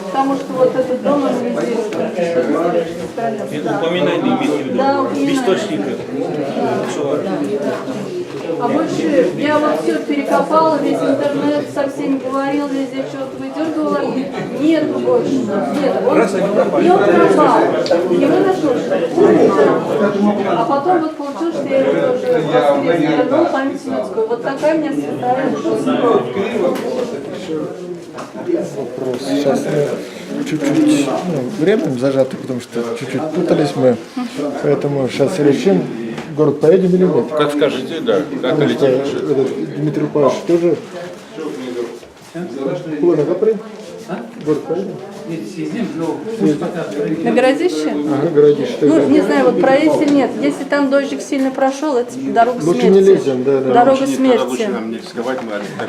Потому что вот этот дом, он везде. Это упоминание имеется в виду. Да, упоминание. Источника. А больше я вот все перекопала, весь интернет со всеми говорил, везде что-то выдергивала. Нету больше. Нет. И он пропал. Его нашел. А потом вот получилось, что я его тоже вернул память Светскую. Вот такая у меня святая жизнь. Вопрос. Сейчас мы чуть-чуть временем зажаты, потому что чуть-чуть путались мы. Поэтому сейчас решим, в город поедем или нет. Как скажете, да. Как Потому что летим? Дмитрий Павлович тоже. Куда Капри? Город поедем? На Городище? Ага, Городище. Ну, не знаю, вот проезд или нет. Если там дождик сильно прошел, это дорога Лучше смерти. не лезем, да. Дорога Лучше смерти. нам не рисковать, мы